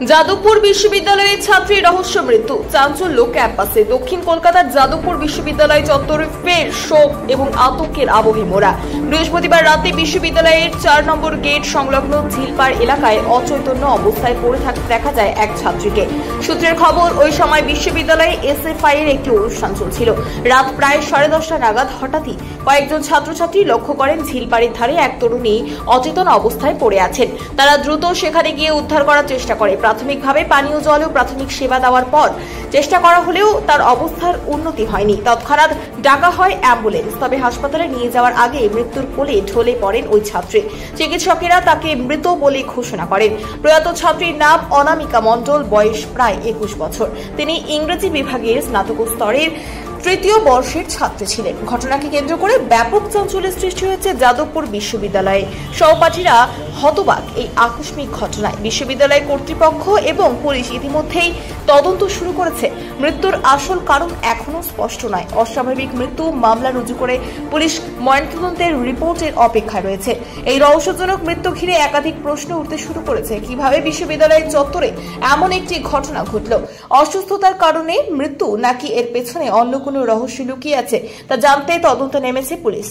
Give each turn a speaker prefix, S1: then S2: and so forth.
S1: যাদবপুর বিশ্ববিদ্যালয়ের ছাত্রী রহস্য মৃত্যু, চাঞ্চল্য ক্যাম্পাসে। দক্ষিণ কলকাতার যাদবপুর বিশ্ববিদ্যালয় চত্বরে ফের শোক এবং আতঙ্কের আবহে মোড়া। বৃহস্পতিবার রাতে বিশ্ববিদ্যালয়ের 4 নম্বর গেট সংলগ্ন ঝিলপাড় এলাকায় অচৈতন্য অবস্থায় পড়ে থাকতে দেখা যায় এক ছাত্রীকে। সূত্রের খবর, ওই সময় বিশ্ববিদ্যালয়ে এসএফআই এর একটি অনুষ্ঠান চলছিল। রাত প্রায় 10:30 নাগাদ হঠাৎই কয়েকজন ছাত্রছাত্রী লক্ষ্য করেন ঝিলপাড়ের ধারে এক তরুণী অচেতন অবস্থায় পড়ে আছেন। তারা দ্রুত সেখানে গিয়ে উদ্ধার করার চেষ্টা করে। প্রাথমিকভাবে পানীয় জল ও প্রাথমিক সেবা দেওয়ার পর চেষ্টা করা হলেও তার অবস্থার উন্নতি হয়নি। তৎক্ষণাৎ ডাকা হয় অ্যাম্বুলেন্স। তবে হাসপাতালে নিয়ে যাওয়ার আগে মৃত্যুর কোলে ঢলে পড়েন ওই ছাত্রী। চিকিৎসকেরা তাকে মৃত বলে ঘোষণা করেন। প্রয়াত ছাত্রীর নাম অনামিকা মণ্ডল, বয়স প্রায় 21 বছর। তিনি ইংরেজি বিভাগের স্নাতক স্তরের 3য় বর্ষের ছাত্রী ছিলেন। ঘটনাকে কেন্দ্র করে ব্যাপক চাঞ্চল্যের সৃষ্টি হয়েছে যাদবপুর বিশ্ববিদ্যালয়ে। সহপাঠীরা হতবাক এই আকস্মিক ঘটনায়। বিশ্ববিদ্যালয় কর্তৃপক্ষ এবং পুলিশ ইতিমধ্যেই তদন্ত শুরু করেছে। মৃত্যুর আসল কারণ এখনো স্পষ্ট নয়। অস্বাভাবিক মৃত্যু মামলা রুজু করে পুলিশ ময়নাতদন্তের রিপোর্টের অপেক্ষায় রয়েছে। এই রহস্যজনক মৃত্যু ঘিরে একাধিক প্রশ্ন উঠতে শুরু করেছে। কিভাবে বিশ্ববিদ্যালয়ের চত্বরে এমন একটি ঘটনা ঘটল? অসুস্থতার কারণে মৃত্যু নাকি এর পেছনে অন্য কোনো রহস্য লুকিয়ে আছে তা জানতে তদন্তে নেমেছে পুলিশ।